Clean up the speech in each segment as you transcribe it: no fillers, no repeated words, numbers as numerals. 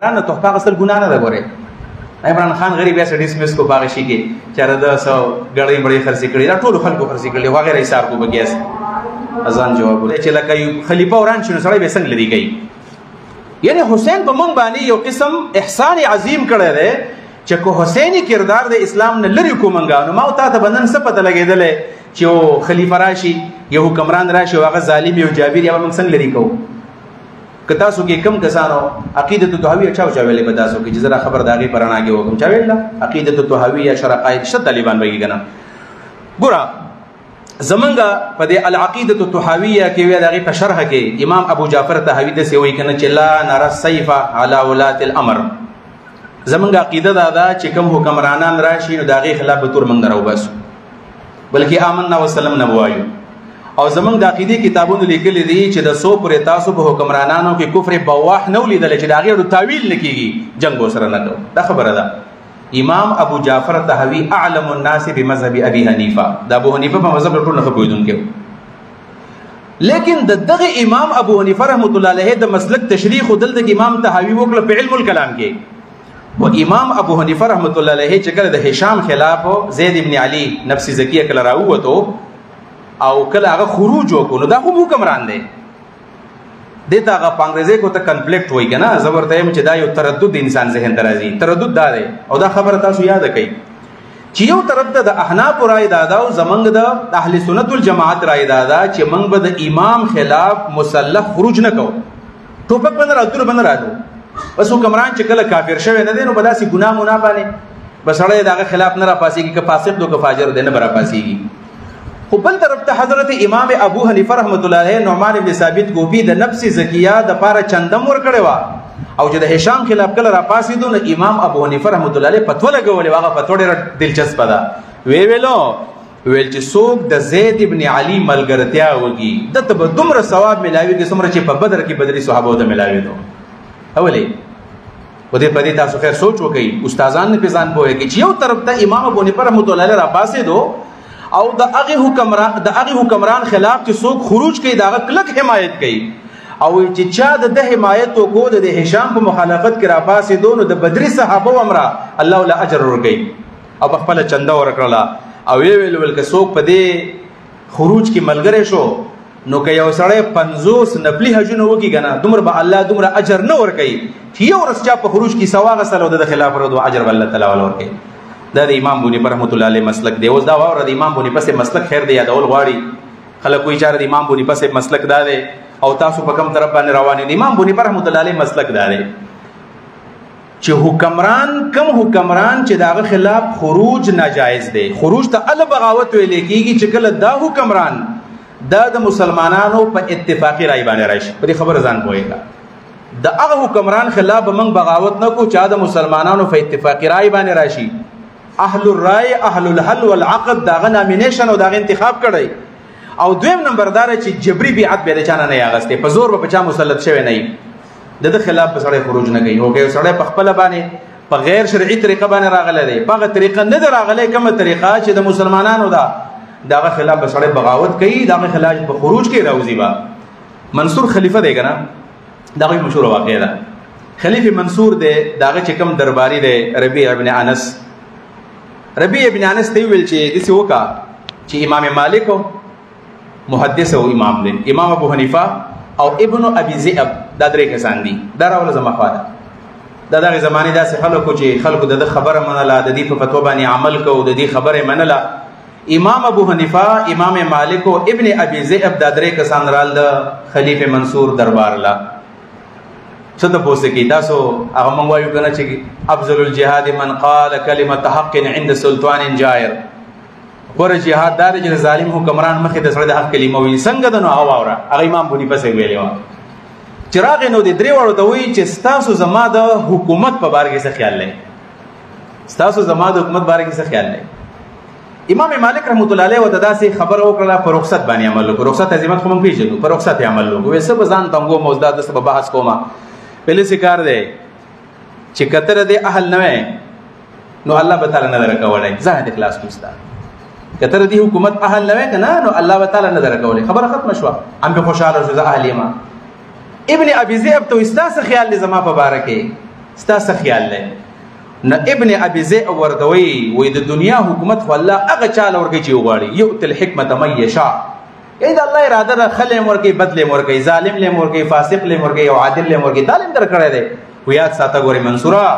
نه تحفه اخیستل ګناه نه ده. ګورې عمران خان غریب یا ډسمس کو باغ شي کې چېرې د سو ګړې مړې خرڅې کړي دا ټول خلکو خرڅې کړي وغیرہ ایثار کو بګیاس اذان جواب ولې چې لکه یو خلیفہ وران شنو سړی به څنګه لري کوي. یعنی حسین په مونږ باندې یو قسم احسان عظیم کړی دی چې کو حسینی کردار د اسلام نه لري کومنګا نو ما او ته بندن څه پته لګېدلې چې یو خلیفہ راشي یو حکمران راشي او هغه ظالم یو جابر یا موږ څنګه لري کوو. که تاسو کې کم کسانو عقیدۃ الطحاویہ چا ویلې به تاسو کې چې زرا خبر داغي پرانا کې وکم چا ویل عقیدۃ الطحاویہ شرقائد شت طالبان وایي کنه. ګورا زمونږه په دې العقیدۃ الطحاویہ کې وی داغي په شرح کې امام ابو جعفر طحاوی د سی وایي کنه چې لا نرى السيف على ولات الامر. زمونږه عقیده دا ده چې کوم حکمرانان راشي نو داغي خلاف به تور منګ راو بس بلکې آمنا وسلم نه وایو. او زمونږ د عقیدې کتابونو لیکلي دي چې د 100 پورې تاسو په حکمرانانو کې کفر بواح نه ولیدل چې د هغې تعویل نه کېږي جنګ ورسره نه کوو. دا خبره ده. امام ابو جعفر طحاوی اعلم الناس بمذهب ابي حنیفه د ابو حنیفه په مذهب ټول نه پوهېدونکی و. لیکن د دغه امام ابو حنیفه رحمت الله علیه د مسلک تشریح خو دلته امام طحاوی وکړه په علم الکلام کې. و امام ابو حنیفه رحمت الله علیه چې کله د هشام خلاف زید ابن علی نفس زکیه کله راووتو او کله هغه خروج وکړو نو دا خو حکمران دی دته هغه پانګریزي کو ته کنفلیکټ وای کنه زبر ته چې دا یو تردد انسان ذهن ته راځي. تردد دا دی او دا خبره تاسو یاد کړئ چې یو طرف ته د احناف رائے دادا او زمنګ د اهل سنت والجماعت رائے دادا چې موږ به د امام خلاف مسلح خروج نه کوو. ټوپک باندې راځو باندې راځو بس حکمران چې کله کافر شوی نه دی نو بلاسي ګناه مونږ باندې بس اړه دغه خلاف نه را پاسيږي که فاسق دو که فاجر دی نه را پاسيږي. خو بل طرف ته حضرت امام ابو حنیفه رحمت الله علیه نعمان ابن ثابت ګوبی د نفس زکیه د پاره چندم ور کړی و او چې د هشام خلاف کله را پاسېدو نو امام ابو حنیفه رحمت الله علیه فتوا لګولې هغه فتوا ډېره دلچسپه ده. ویل چې څوک د زید ابن علی ملګرتیا وږي دته به دومره ثواب ملاوي کې څومره چې په بدر کې بدري صحابه ته ملاوي دو. اولې و دې په دې تاسو خیر سوچ وکړئ استادان نه پېژان پوهه کې چې یو طرف ته امام ابو حنیفه رحمت الله علیه را پاسېدو او د هغه حکمران خلاف چې څوک خروج کوي دا کلک حمایت کوي او چې چا د حمایت وکړو د هشام په مخالفت کې را پاسېدو نو د بدري صحابه عمره الله له اجر ورکړي او په خپل چنده ورکړله او ویل که څوک په دې خروج کې ملګری شو نو که یو سړی 50 نفلي حجونه وکړي کنه دومره به الله دومره اجر نه ورکوي چې یو ورځ چا په خروج کې سوا غسل او د خلاف ردو اجر الله تعالی ورکوي. دا د امام بونی پر رحمت الله علیه مسلک دی. اوس دا واوره د امام بونی پسې مسلک خیر دی یادول غواړي خلک کوئی چاره د امام بونی پسې مسلک دا دی او تاسو په کوم طرف باندې روان دي. امام بونی پر رحمت الله علیه مسلک دا دی چې حکمران چې داغه خلاف خروج ناجایز دی. خروج ته ال بغاوت ویل کېږي چې کله دا حکمران دا د مسلمانانو په اتفاقی رائے باندې راشي. په دې خبره ځان پوهیږه د هغه حکمران خلاف موږ بغاوت نه کو چې د مسلمانانو په اتفاقی رائے باندې راشي. اهل الرای اهل الحل والعقد داغه نامینیشن او داغه انتخاب کړی او دویم نمبردار چې جبري بیعت به چانه نه یاغسته په زور به چا مسلط شوی نه د خلاف به سړی خروج نه کوي. هوګي سړی په خپل باندې په غیر شرعي طریقه باندې راغلی دی په هغه طریقه نه راغلی کومه طریقه چې د مسلمانانو داغه خلاف به سړی بغاوت کوي داغه خلاف په خروج کې راوځي. با منصور خلیفہ دی کنه داغه مشهور واقعه ده. خلیفہ منصور دی داغه چې کوم درباری دی ربيع ابن انس ته ویل چې دسې وکړه چې امام مالک محدث او امام دی امام ابو حنیفه او ابن ابي ذئب دا درې کسان دي دا راوله زما خوا ده. دا دغه زمانې داسې خلکو چې خلکو د خبره منله د دې په فتوا باندې عمل کوو د دې خبرې منله. امام ابو حنیفه امام مالک او ابن ابي ذئب دا درې کسان رال د خلیفہ منصور دربار لا څه ته پوسه کې تاسو هغه مونږ وایو کنه چې افضل الجهاد من قال كلمه حق عند سلطان جائر. ور جهاد دار چې ظالم حکمران مخې د سره د حق کلمه وي څنګه د نو اوره هغه امام بونی پسې ویلې و چراغ نو د درې وړو ته وی چې تاسو زما د حکومت په باره کې څه خیال لرئ تاسو زما د حکومت باره کې څه خیال لرئ. امام مالک رحمت الله علیه ودا سي خبر وکړه پر رخصت باندې عمل وکړه. رخصت عظمت خو مونږ پیژنو پر رخصت عمل وکړو وسه بزان تنګو موضوعات د سبب بحث کوما پہلے سے کار دے چې کتر دے اهل نوې نو الله تعالی نه درکولای زاهد اخلاص کوستا کتر دی حکومت اهل نوې کنه نو الله تعالی نه درکولای خبر ختم شو ام به خوشاله شو اهل ما ابن ابي ذئب تو استاس خیال زما په باره کې ستا څه خیال دی؟ نه ابن ابي ذئب ورته وایي د دنیا حکومت خو الله هغه چاله ورکوي چې وغواړي، یؤتي الحکمة من یشاء. یعنې د الله اراده ده، ښه له یې ورکوي، بد له یې ورکوي، ظالم له یې ورکوي، فاسق له یې ورکوي او عادل له یې ورکوي. دا له یې درکړی دی. خو یاد ساته ګورې منصوره،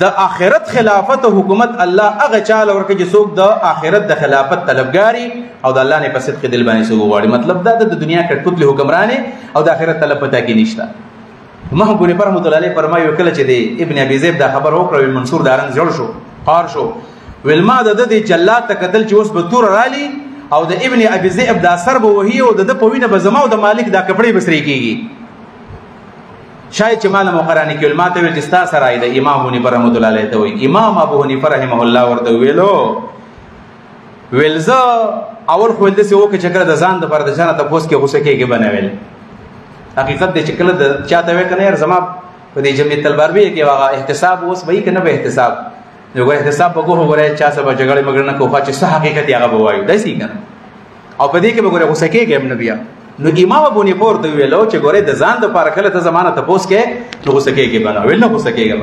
د آخرت خلافت او حکومت الله هغه چاله ورکوي چې څوک د آخرت د خلافت طلبګاري او د الله نه په صدق دل باندې څوک وغواړي. مطلب دا د دنیا کټکوتلې حکمرانې او د آخرت طلب په تا کې نشته. محمد بن رحمت الله علیه فرمایي کله چې د ابن ابي ذئب دا خبر وکړه منصور دا رنګ جوړ شو، قار شو. ویل ما د دې جلاد ته کتل چې اوس به تور رالي او د ابن ابي ذئب دا سر به وهي او د په وینه به زما او د مالک دا کپړې بسري کیږي. شاید چې مال مقرانی کې علما ته ویل چې ستا سره د امام ابو حنیفه رحمت الله علیه ته وایي. امام ابو حنیفه رحمه الله ورته ویلو ویل زه اول خو داسې وکړه چې کله د ځان دپاره د چا نه تپوس کې غوسه کېږي به نه ویل. حقیقت دی چې کله د چا ته وایې که نه یار زما په دې جمعیت البربیه کې هغه احتساب اوس به وي که نه به احتساب نو ګوره احتساب به ګوره وګورئ چا سره به جګړې مګړې نه کوو چې څه حقیقت یې هغه به وایو داسې که نه او په دې کې به ګوره غوسه کېږي هم نه بیا. نو امام ابو حنیفه ورته ویلو چې ګوره د ځان دپاره کله ته زما نه تپوس کې نو غوسه کېږي به نه ویل نه غوسه کېږم.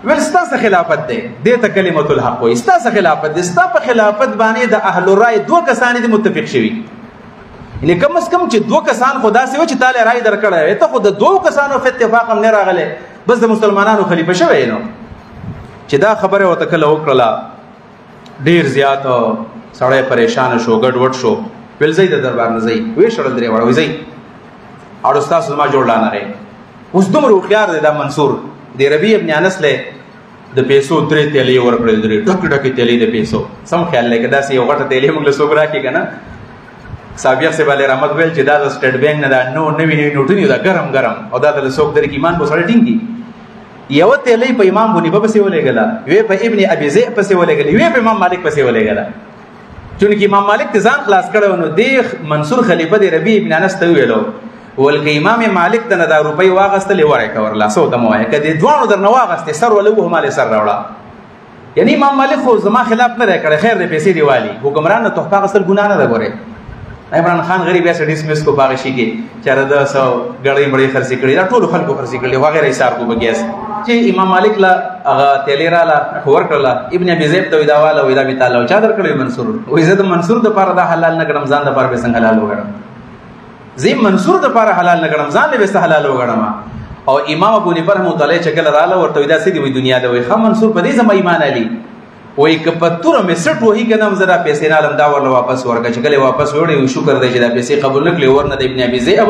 ویل ستاسو خلافت دی دې ته کلمة الحق وایي. ستاسو خلافت دی، ستا په خلافت باندې د اهل الرای دوه کسان دي متفق شوي. یعنې کم از کم چې دوه کسان خو داسې و چې تا له رای درکړی وی، ته خو د دوو کسانو په اتفاق هم نه راغلی، بس د مسلمانانو خلیفه شوی. نو چې دا خبره ورته کله وکړله ډېر زیات سړی پریشانه شو، ګډوډ شو. ویل ځئ د دربار نه ځئ، ویې شړل درې واړه، وایي ځئ اړو ستاسو زما جوړ لا نه رہی. اوس دومره هوښیار دی دا منصور. د ربیع ابن انس له د پیسو 3 تیلې ورکړې، 3 ډکې ډکې تیلې د پیسو. سم خیال دی که داسې یو غټه تیلې موږ له څوک راکړي که نه. صابیغ صاحب علیه رحمت ویل چې دا د سټیټ بینک نه دا نوي نوټونه دا ګرم ګرم او دا د څوک درکې ایمان به سړی ټینګي. یوه تیلۍ په امام ابو حنیفه پسې ولېږله، یوې په ابن ابي ذئب پسې ولېږله، یوې په امام مالک پسې ولېږله. چونکې امام مالک ته ځان خلاص کړی و نو دې منصور خلیفه د ربیع ابن انس ته وویلو ول که امام مالک ته نه دا روپۍ واغېستلې ورکړه ورله څه ورته مه وایه، که دې دواړو درنه واغېستې سر ولې ووهه مالې سر راوړه. یعنې امام مالک خو زما خلاف نه دی کړی، خیر دی پیسې دې والي. حکمران نه تحفه اخیستل ګناه نه ده. ګورې عمران خان غریب بیا سړي ډسمس کو په هغه شي کې چې هغه د څه ګړۍ مړۍ خرڅې کړي، دا ټولو خلکو خرڅې کړي وغیره حساب کو به ګیس چې امام مالک له هغه تیلې راله ورکړله. ابن ابي ذئب ته وایي دا واله وایي دا مې تاله چا درکړی منصور؟ وایي زه د منصور دپاره دا حلال نه ګڼم، ځان دپاره به څنګه حلال وګڼم؟ زه منصور دپاره حلال نه ګڼم، ځان به څه حلال وګڼم. او امام ابو حنیفه رحمت الله علیه چې کله راله ورته وایي دا څه دي؟ وایي دنیا ده. وایي ښه منصور په دې زما ایمان علي. وایي که په توره مې سټ وهي که نه هم زه دا پیسې نه هلم دا ورله واپس ورکړه. چې کله یې واپس وړی شکر دی چې دا پیسې قبول نه کړې ورنه د ابن ابي ذئب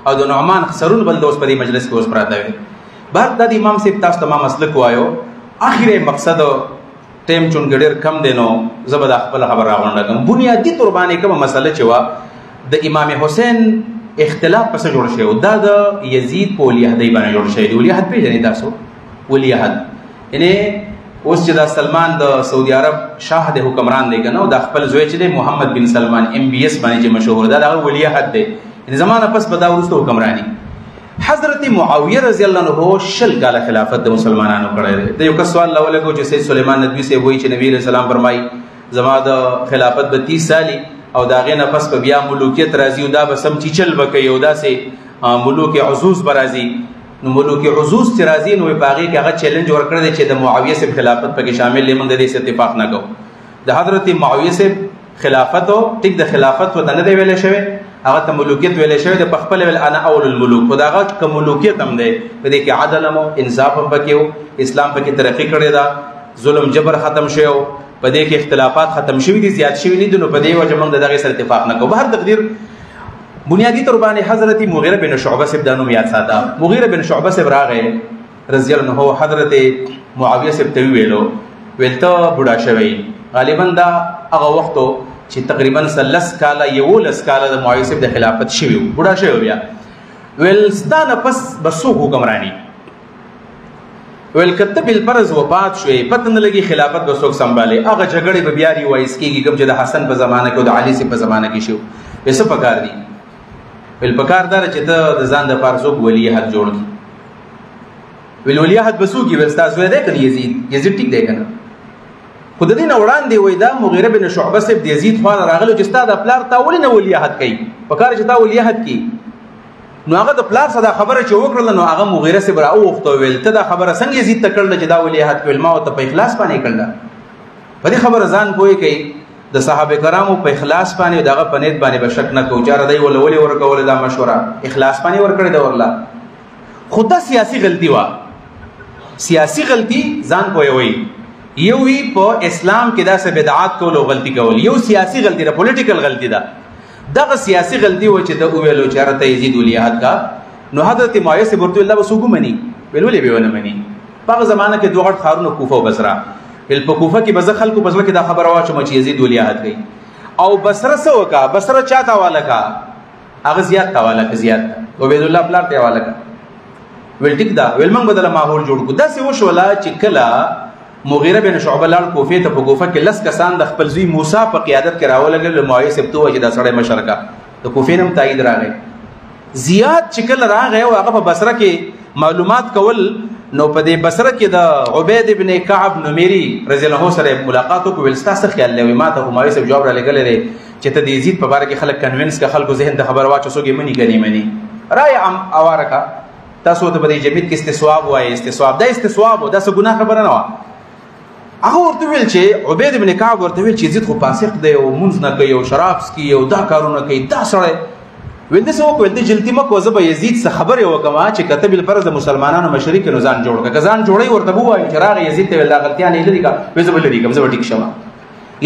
او د نعمان سرون بل د اوس په دې مجلس کې اوس پراته وي. بهر دا د امام صاحب تاسو ته ما مسلک وایو. اخر مقصد ټیم چونکې ډېر کم دی نو زه به دا خپله خبره راغونډه کړم. بنیادي طور باندې کومه مسله چې وه د امام حسین اختلاف پسې جوړ شوی و، دا د یزید په ولیعهدۍ باندې جوړ شوی دی. ولیعهد پېژنئ تاسو؟ ولیعهد یعنې اوس چې دا سلمان د سعودي عرب شاه د حکمران دی که نه، دا خپل زوی چې دی محمد بن سلمان MBS باندې چې مشهور دا د هغه ولیعهد دی. یعنې زمانه پس به دا وروسته حکمراني. حضرت معاویه رضی الله عنه 20 کاله خلافت د مسلمانانو کړی دی. د یو کس سوال راولګو چې سید سلیمان ندوي صاحب وایي چې نبي علیه السلام فرمایي زما د خلافت به 30 سالي او د هغې نه پس به بیا ملوکیت راځي او دا به سم چیچل به کوي او داسې ملوک عزوز به راځي. نو ملوک عزوز چې راځي نو په هغې کې هغه چیلنج ورکړی دی چې د معاویه صاحب خلافت پکې شامل دی، موږ د دې اتفاق نه کوو. د حضرت معاویه صاحب خلافت او ټیک د خلافت ورته نه دی ویلی شوی، هغه ته ملوکیت ویلی شوی دی. په خپله ویل انا اول الملوک، خو د هغه که ملوکیت هم دی په دې کې عدل هم انصاف هم پکې و، اسلام پکې ترقي کړې ده، ظلم جبر ختم شوی و، په دې کې اختلافات ختم شوي دي، زیات شوي نه دي. نو په دې وجه موږ د دغې سره اتفاق نه کوو. به هر تقدیر بنیادی طور باندې حضرت مغیره بن شعبه صاحب دا نوم یاد ساته. مغیره بن شعبه صاحب راغی رضی الله عنه حضرت معاویه صاحب ته ویلو ویل ته بوډا شوی. غالبا دا هغه وخت چې تقریبا 11 کاله 11 کاله د معاویه صاحب د خلافت شوی و، بوډا شوی بیا. ویل ستا نه پس به څوک حکمراني؟ ویل که ته بالفرض وفات شوې پته نه لګي خلافت به څوک سنبالي؟ هغه جګړې به بیا ریوایز کېږي کوم چې د حسن په زمانه کې او د علي صاحب په زمانه کې شو. ویل څه پکار دي؟ ویل پکار دا چې ته د ځان دپاره څوک ولیعهد جوړ کړي. ویل ولیعهد به څوک وي؟ ویل ستا زوی دی که یزید؟ یزید ټیک دی که نه؟ خو د دې نه وړاندې وایي دا مغیره بن شعبه صاحب د یزید خوا نه راغلی چې ستا د پلار تا ولې نه ولیعهد کوي؟ پکار چې تا ولیعهد کړي. نو هغه د پلار سره خبره چې وکړل نو هغه مغیره سره راوخته ویل ته دا خبره څنګه یزید ته کړل چې دا ولیعهد ویل ما ته په اخلاص باندې کړل په دې خبره ځان پوي کوي د صحابه کرامو په اخلاص باندې دغه پنيت باندې بشک نه کو چاره دی ولولي ورکول دا مشوره اخلاص باندې ورکړی دا ورلا خود سیاسي غلطي وا سیاسي غلطي ځان پوي وي یو وی په اسلام کې دا څه بدعات کول او غلطي کول یو سیاسي غلطي ده پولیټیکل غلطي ده دغه سیاسي غلطي و چې د ویلو چارته یزید ولیعهد کا نو حضرت معاویه سے ورته الله وسوګو منی ویلولې به ونه منی په زمانہ کې دوه غټ خارونه کوفه او بصره ول په کوفه کې بز خلکو بزله کې دا خبره وا چې یزید ولیعهد کوي او بصره سو کا بصره چاته والا کا هغه زیات والا کا زیات عبید الله بلار ته والا کا ول ټیک دا ول موږ بدله ماحول جوړ کو دا څه وشولا چې کله مغیره بن شعبه لار کوفه ته په کوفه کې لس کسان د خپل زوی موسی په قیادت کې راولګل معاویه سبتو چې دا سړی مشرکا د کوفه نم تایید راغی زیات چکل راغی او هغه په بصره کې معلومات کول نو په دې بصره کې د عبید ابن کعب نمیری رضی الله عنه سره ملاقات وکړ ولستا څه خیال لوي ما ته معاویه سب جواب را لګل لري چې ته د یزید په اړه کې خلک کنوینس کا خلکو ذهن ته خبر واچو سوګي منی غنی منی رای عام اوارکا تاسو ته په دې جمعیت کې استصواب وای استصواب دا استصواب دا څه ګناه خبره نه و هغه ورته ویل چې عبید ابن کعب ورته ویل چې یزید خو فاسق دی او منځ نه کوي او شراب سکي او دا کارونه کوي دا سړی ویل څه وکړ د جلتی مکو زه به یزید څخه خبره وکما چې کتب الفرض د مسلمانانو مشرک نو ځان جوړ کړه ځان جوړي ورته وایي چې راغی یزید ته ویل غلطیاں نه لري کا وځه بل لري کوم زه ټیک شوم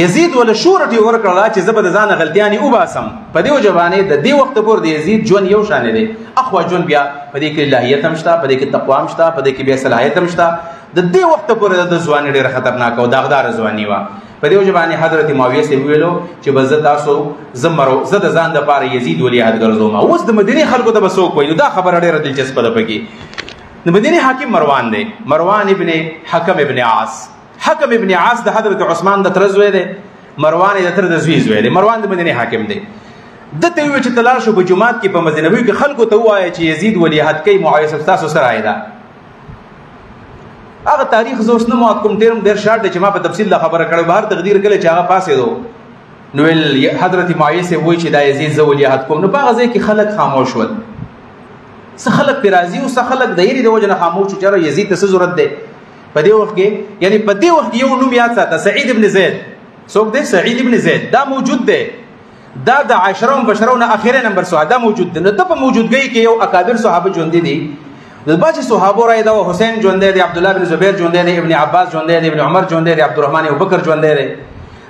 یزید ول شورټي ورکړه چې زه به ځان غلطیاں او باسم په دې وجبانه د دې وخت پور د یزید جون یو شان دی اخوا جون بیا په دې کې الہیت هم شته په دې کې تقوا هم شته په دې کې بیا صلاحیت هم شته د دې وخت پورې د ځواني ډېر خطرناک او داغدار ځواني و په دې وجبانه حضرت معاویه سی ویلو چې بز تاسو زمرو زه د ځان د پاره یزید ولیعهد ګرځوم اوس د مدینه خلکو ته بسو کوي دا خبره ډېره دلچسپه ده پکې د مدینه حاکم مروان دی مروان ابن حکم ابن عاص حکم ابن عاص د حضرت عثمان د ترزوی دی مروان د تر د زوی زوی دی مروان د مدینه حاکم دی د ته وی چې تلار شو په جمعات کې په مسجد نبوي کې خلکو ته وایي چې یزید ولیعهد کوي معاویه تاسو سره آیدا هغه تاریخ زوس نه مات کوم ډیر شارټ چې ما په تفصیل خبره کړو بهر تقدیر کله چې هغه پاسې دو نو حضرت معاویه سے وایي چې دا یزید زو ولیعهد کوم نو په هغه ځای کې خلک خاموش ول څه خلک پیرازي او څه خلک د یری د وجه نه خاموش چې یزید ته څه ضرورت ده په دې وخت کې یعنی په دې وخت یو نوم یاد ساته سعید ابن زید څوک دی سعید ابن زید دا موجود دی دا د عشره مبشرون اخیره نمبر صحابه دا موجود دی نو د په موجودګۍ کې یو اکابر صحابه ژوند دي د باج صحابه راي دا حسین ژوند دی عبد الله بن زبیر ژوند دی ابن عباس ژوند دی ابن عمر ژوند دی عبدالرحمن ابو بکر ژوند دی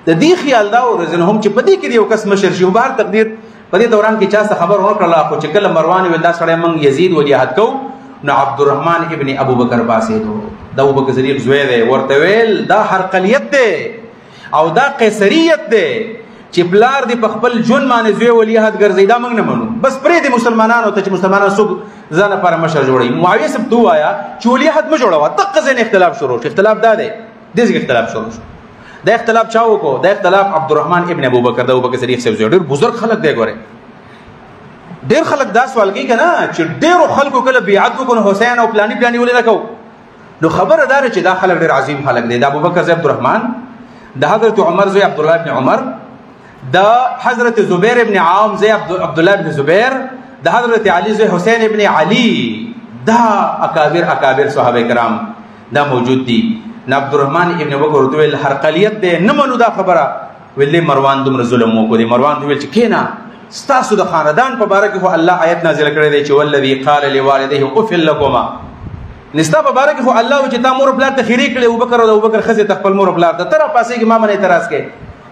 د دې خیال دا ورزنهم چې په دې کې یو کس مشر شي بهر تقدیر په دې دوران کې چا څه خبر ورکړه خو چې کله مروان ویل دا سړی من یزید ولیعهد کو نو عبدالرحمن ابن ابو بکر باسیدو دا ابو بکر صدیق زوی دی ورته ویل دا هرقلیت دی او دا قیصریت دی چې بلار دی په خپل جون باندې زوی ولیعهد ګرځي دا موږ نه منو بس پرې د مسلمانانو ته چې مسلمانانو سو ځان لپاره مشر جوړي معاویه سب تو آیا چې ولیعهد م جوړوا دغه ځین اختلاف شروع شو اختلاف دا دی دغه اختلاف شروع شو دا اختلاف چا وکړو دا اختلاف عبدالرحمن ابن ابو بکر دا ابو بکر صدیق صاحب ډېر بزرګ خلک دی ګوره ډېر خلک دا سوال کوي کنه چې ډېرو خلکو کله بیعت وکړو حسین او پلانی ولې نه کو نو خبره دار چې دا خلک ډېر عظیم خلک دي دا ابو بکر صاحب عبدالرحمن دا حضرت عمر زوی عبد الله ابن عمر دا حضرت زبیر ابن عام زوی عبد الله ابن زبیر دا حضرت علی زوی حسین ابن علی دا اکابر صحابه کرام دا موجود دي عبدالرحمن ابن بکر ویل هرقلیت دی نه منو دا خبره ویل مروان دومره ظلم وکړي مروان ویل چې کینا ستاسو د خاندان په باره کې خو الله آیت نازل کړی دی چې والذي قال لوالديه اف لكما نستا په باره کې خو الله چې تا مور پلار ته خیری کړي ابوبکر او ابوبکر خزه تخپل مور پلار ته تر پاسې کې ما منه اعتراض کړي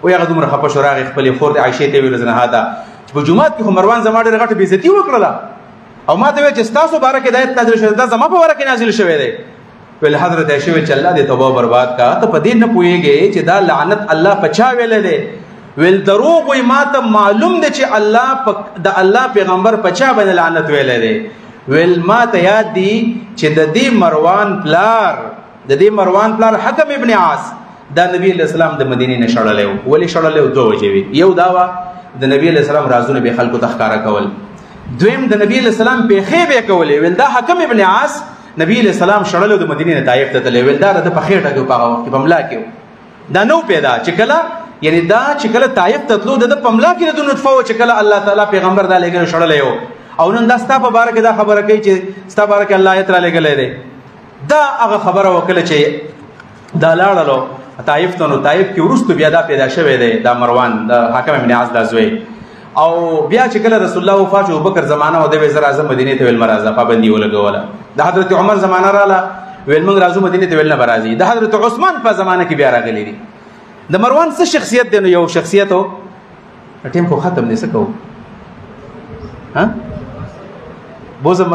او هغه دومره خپه شو راغی خپل خور د عائشه ته ویل زنه هدا په جمعات کې مروان زما ډېر غټه بیزتی وکړه او ما ته ویل چې ستاسو باره کې د آیت نازل شوی دا زما په باره کې نازل شوی دی ول حضرت عائشه ویل چې الله دې توبه برباد کا ته په دې نه پويږي چې دا لعنت الله پچا ویل دی ویل دروغ وي ما ته معلوم دی چې الله د الله پیغمبر پچا باندې لعنت ویل دی ویل ما ته یاد دی چې د دې مروان پلار حکم ابن عاص دا نبی علیہ السلام د مدینه نه شړلې ولی شړلې دوه وجوي یو داوا د نبی علیہ السلام رازونه به خلکو تخکارا کول دویم د نبی علیہ السلام په خېبه کول ویل دا حکم ابن عاص نبی علیہ السلام شړلو د مدینه نه طائف ته تللی ویل دا د پخېټه کې په وخت په ملا کې دا نو پیدا چې کله یعنی دا چې کله طائف ته تلو د پملا کې د نطفه چې کله الله تعالی پیغمبر دا لګل شړلې او نن دا ستا په باره کې دا خبره کوي چې ستا باره کې الله آیت را لېږلی دی. دا هغه خبره وکړه چې دا لاړلو طایف ته، نو طایف کې وروستو بیا دا پیدا شوی دی، دا مروان د حاکم ابن عاص دا زوی. او بیا چې کله رسول الله وفات شو، ابوبکر زمانه و، دی ویل زه راځم مدینې ته، ویل مه راځه، پابندي ولګوله. د حضرت عمر زمانه راله، ویل موږ راځو مدینې ته، ویل نه به راځي. د حضرت عثمان په زمانه کې بیا راغلی دي. د مروان څه شخصیت دی؟ نو یو شخصیت و، ټیم خو ختم دی، څه کوو؟ بوزم